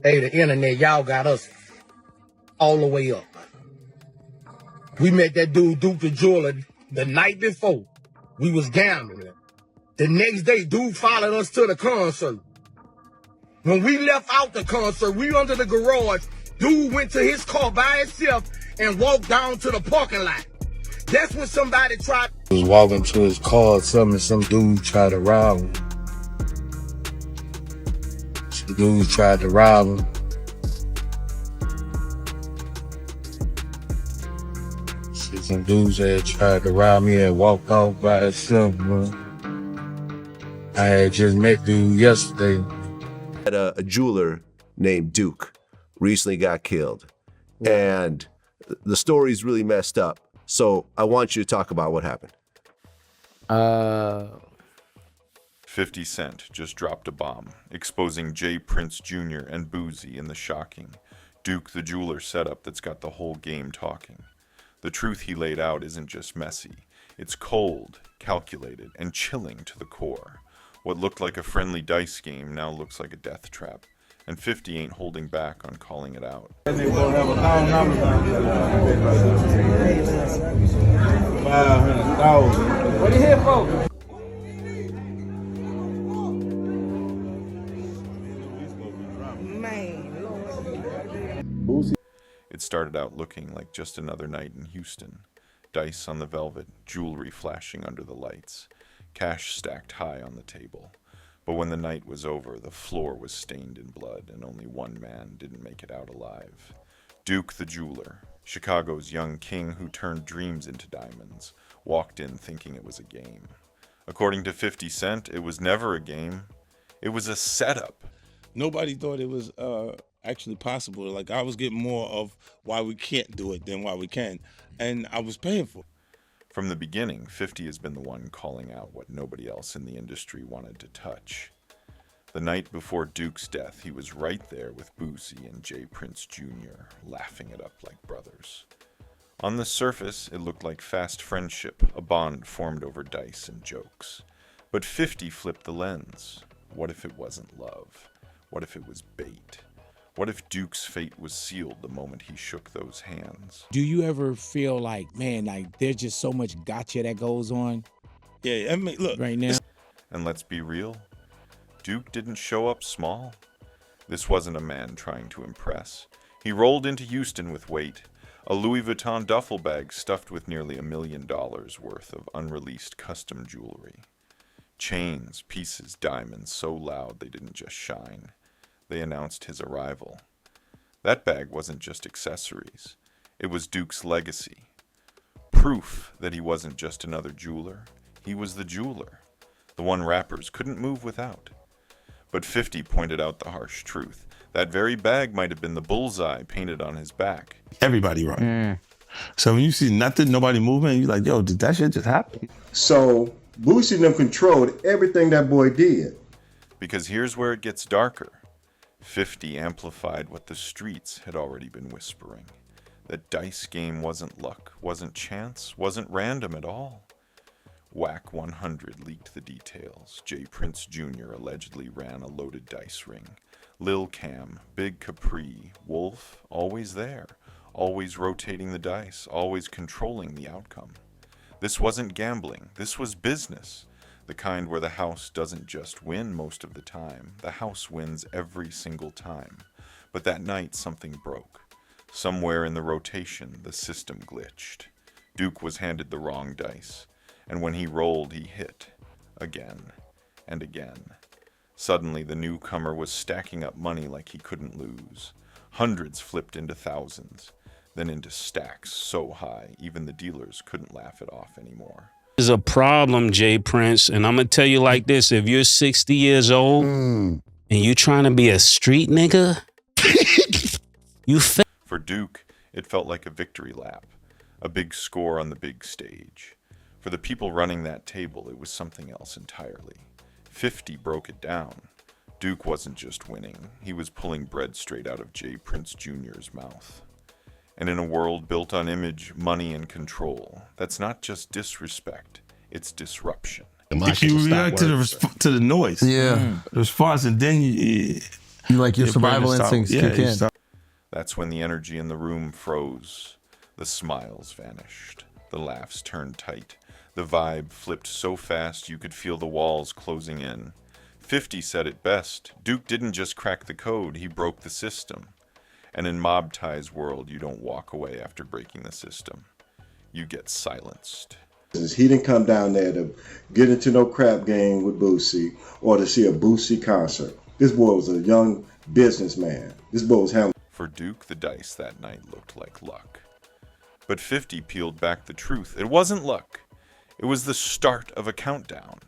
Hey, the internet, y'all got us all the way up. We met that dude, Duke the Jeweler, the night before. We was gambling. The next day, dude followed us to the concert. When we left out the concert, we under the garage. Dude went to his car by himself and walked down to the parking lot. That's when somebody tried. He was walking to his car or something, and some dude tried to rob him. Some dude tried to rob him. Some dudes had tried to rob me and walked off by himself, bro. I had just met dude yesterday. A jeweler named Duke recently got killed, and the story's really messed up. So I want you to talk about what happened. 50 Cent just dropped a bomb, exposing J. Prince Jr. and Boosie in the shocking Duke the Jeweler setup that's got the whole game talking. The truth he laid out isn't just messy. It's cold, calculated, and chilling to the core. What looked like a friendly dice game now looks like a death trap. And 50 ain't holding back on calling it out. What are you here for? Boosie. It started out looking like just another night in Houston. Dice on the velvet, jewelry flashing under the lights, cash stacked high on the table. But when the night was over, the floor was stained in blood, and only one man didn't make it out alive. Duke the Jeweler, Chicago's young king who turned dreams into diamonds, walked in thinking it was a game. According to 50 Cent, it was never a game. It was a setup. Nobody thought it was actually possible. Like, I was getting more of why we can't do it than why we can. And I was paying for it. From the beginning, 50 has been the one calling out what nobody else in the industry wanted to touch. The night before Duke's death, he was right there with Boosie and J. Prince Jr., laughing it up like brothers. On the surface, it looked like fast friendship, a bond formed over dice and jokes. But 50 flipped the lens. What if it wasn't love? What if it was bait? What if Duke's fate was sealed the moment he shook those hands? Do you ever feel like, man, like there's just so much gotcha that goes on? Yeah, I mean, look. Right now. And let's be real, Duke didn't show up small. This wasn't a man trying to impress. He rolled into Houston with weight, a Louis Vuitton duffel bag stuffed with nearly $1 million worth of unreleased custom jewelry. Chains, pieces, diamonds so loud they didn't just shine. They announced his arrival. That bag wasn't just accessories. It was Duke's legacy. Proof that he wasn't just another jeweler. He was the jeweler, the one rappers couldn't move without. But 50 pointed out the harsh truth. That very bag might have been the bullseye painted on his back. Everybody run. So when you see nothing, nobody moving, you're like, yo, did that shit just happen? So Boosie and them controlled everything that boy did. Because here's where it gets darker. 50 amplified what the streets had already been whispering. That dice game wasn't luck, wasn't chance, wasn't random at all. Whack 100 leaked the details. J. Prince Jr. allegedly ran a loaded dice ring. Lil Cam, Big Capri, Wolf, always there. Always rotating the dice, always controlling the outcome. This wasn't gambling, this was business. The kind where the house doesn't just win most of the time. The house wins every single time. But that night something broke. Somewhere in the rotation, the system glitched. Duke was handed the wrong dice. And when he rolled, he hit. Again. And again. Suddenly, the newcomer was stacking up money like he couldn't lose. Hundreds flipped into thousands. Then into stacks so high, even the dealers couldn't laugh it off anymore. There's a problem, J. Prince, and I'm gonna tell you like this: if you're 60 years old and you trying to be a street nigga, you For Duke, it felt like a victory lap, a big score on the big stage. For the people running that table, it was something else entirely. 50 broke it down. Duke wasn't just winning; he was pulling bread straight out of J. Prince Jr.'s mouth. And in a world built on image, money, and control, that's not just disrespect, it's disruption. If you react to the noise, the response, and then Like your Your brain survival will start- instincts yeah, kick you in. start- That's when the energy in the room froze. The smiles vanished. The laughs turned tight. The vibe flipped so fast you could feel the walls closing in. 50 said it best. Duke didn't just crack the code, he broke the system. And in Mob Tie's world, you don't walk away after breaking the system. You get silenced. He didn't come down there to get into no crap game with Boosie or to see a Boosie concert. This boy was a young businessman. This boy was handling. For Duke, the dice that night looked like luck. But 50 peeled back the truth. It wasn't luck. It was the start of a countdown.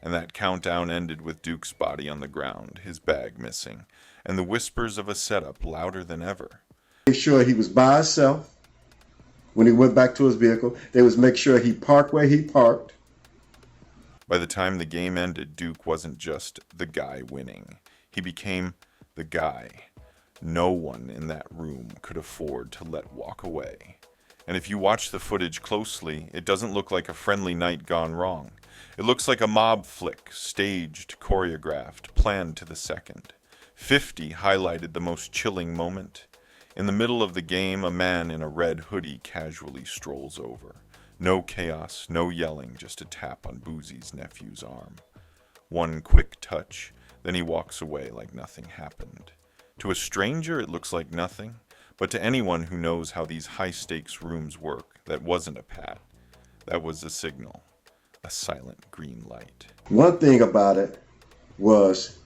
And that countdown ended with Duke's body on the ground, his bag missing, and the whispers of a setup louder than ever. Make sure he was by himself when he went back to his vehicle. They was make sure he parked where he parked. By the time the game ended, Duke wasn't just the guy winning. He became the guy no one in that room could afford to let walk away. And if you watch the footage closely, it doesn't look like a friendly night gone wrong. It looks like a mob flick, staged, choreographed, planned to the second. 50 highlighted the most chilling moment. In the middle of the game, a man in a red hoodie casually strolls over. No chaos, no yelling, just a tap on Boosie's nephew's arm. One quick touch, then he walks away like nothing happened. To a stranger, it looks like nothing, but to anyone who knows how these high-stakes rooms work, that wasn't a pat. That was a signal, a silent green light. One thing about it was,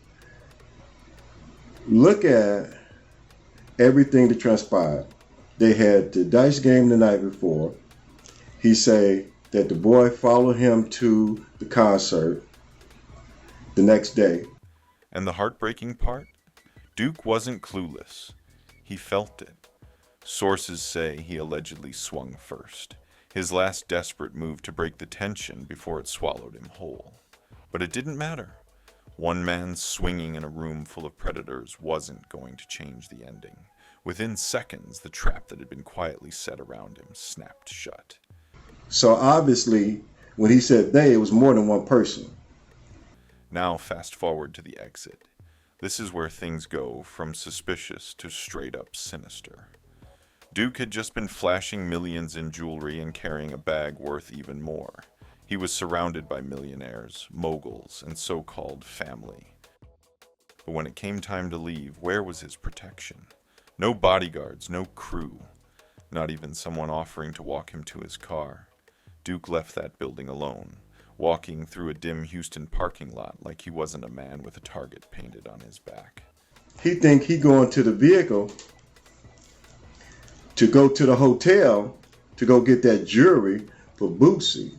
look at everything that transpired. They had the dice game the night before. He say that the boy followed him to the concert the next day. And the heartbreaking part? Duke wasn't clueless. He felt it. Sources say he allegedly swung first, his last desperate move to break the tension before it swallowed him whole. But it didn't matter. One man swinging in a room full of predators wasn't going to change the ending. Within seconds, the trap that had been quietly set around him snapped shut. So obviously, when he said they, it was more than one person. Now fast forward to the exit. This is where things go from suspicious to straight up sinister. Duke had just been flashing millions in jewelry and carrying a bag worth even more. He was surrounded by millionaires, moguls, and so-called family. But when it came time to leave, where was his protection? No bodyguards, no crew, not even someone offering to walk him to his car. Duke left that building alone, walking through a dim Houston parking lot like he wasn't a man with a target painted on his back. He think he going to the vehicle to go to the hotel to go get that jewelry for Boosie.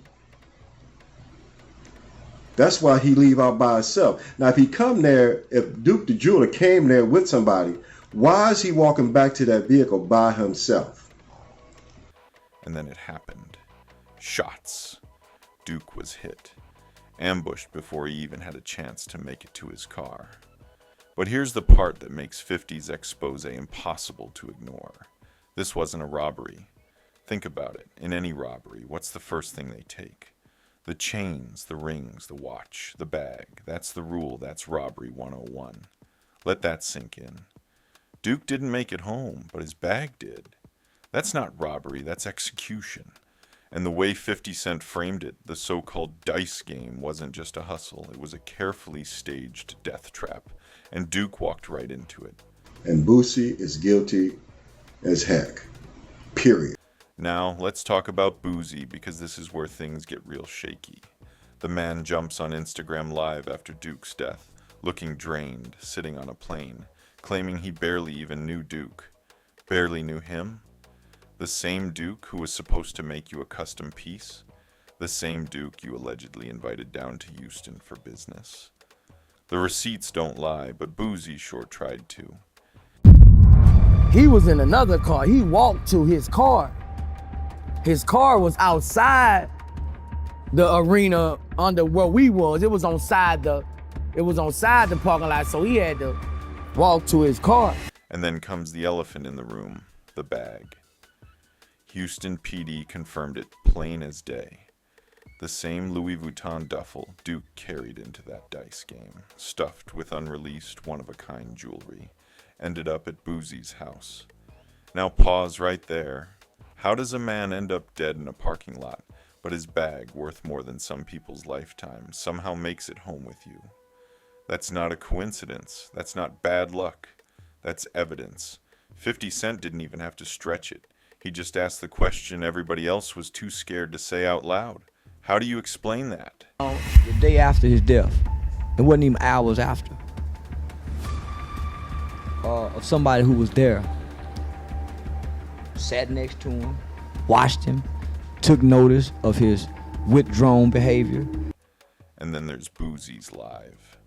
That's why he leave out by himself. Now, if he come there, if Duke the jeweler came there with somebody, why is he walking back to that vehicle by himself? And then it happened. Shots. Duke was hit, ambushed before he even had a chance to make it to his car. But here's the part that makes 50's expose impossible to ignore. This wasn't a robbery. Think about it. In any robbery, what's the first thing they take? The chains, the rings, the watch, the bag. That's the rule. That's robbery 101. Let that sink in. Duke didn't make it home, but his bag did. That's not robbery, that's execution. And the way 50 Cent framed it, the so-called dice game, wasn't just a hustle. It was a carefully staged death trap. And Duke walked right into it. And Boosie is guilty as heck. Period. Now, let's talk about Boosie, because this is where things get real shaky. The man jumps on Instagram Live after Duke's death, looking drained, sitting on a plane, claiming he barely even knew Duke. Barely knew him? The same Duke who was supposed to make you a custom piece? The same Duke you allegedly invited down to Houston for business. The receipts don't lie, but Boosie sure tried to. He was in another car. He walked to his car. His car was outside the arena under where we was. It was on side the parking lot, so he had to walk to his car. And then comes the elephant in the room, the bag. Houston PD confirmed it plain as day. The same Louis Vuitton duffel Duke carried into that dice game, stuffed with unreleased one-of-a-kind jewelry, ended up at Boosie's house. Now pause right there. How does a man end up dead in a parking lot, but his bag, worth more than some people's lifetime, somehow makes it home with you? That's not a coincidence. That's not bad luck. That's evidence. 50 Cent didn't even have to stretch it. He just asked the question everybody else was too scared to say out loud. How do you explain that? The day after his death, it wasn't even hours after, of somebody who was there, sat next to him, watched him, took notice of his withdrawn behavior. And then there's Boosie's live.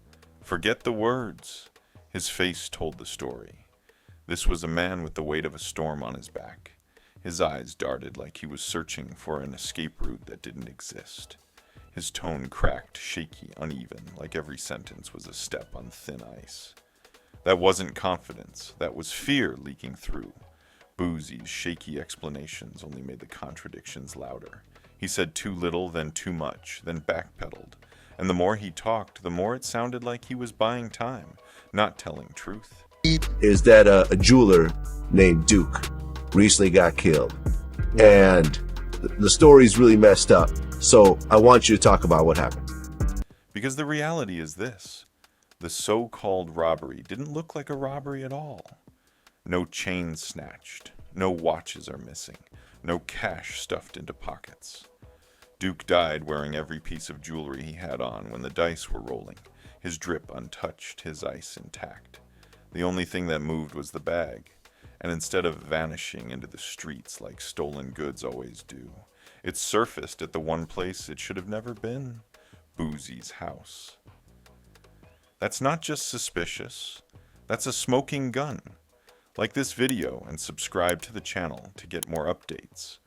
Forget the words. His face told the story. This was a man with the weight of a storm on his back. His eyes darted like he was searching for an escape route that didn't exist. His tone cracked, shaky, uneven, like every sentence was a step on thin ice. That wasn't confidence. That was fear leaking through. Boosie's shaky explanations only made the contradictions louder. He said too little, then too much, then backpedaled. And the more he talked, the more it sounded like he was buying time, not telling truth. Is that a jeweler named Duke recently got killed, and the story's really messed up. So I want you to talk about what happened. Because the reality is this. The so-called robbery didn't look like a robbery at all. No chains snatched. No watches are missing. No cash stuffed into pockets. Duke died wearing every piece of jewelry he had on when the dice were rolling, his drip untouched, his ice intact. The only thing that moved was the bag, and instead of vanishing into the streets like stolen goods always do, it surfaced at the one place it should have never been, Boosie's house. That's not just suspicious, that's a smoking gun. Like this video and subscribe to the channel to get more updates.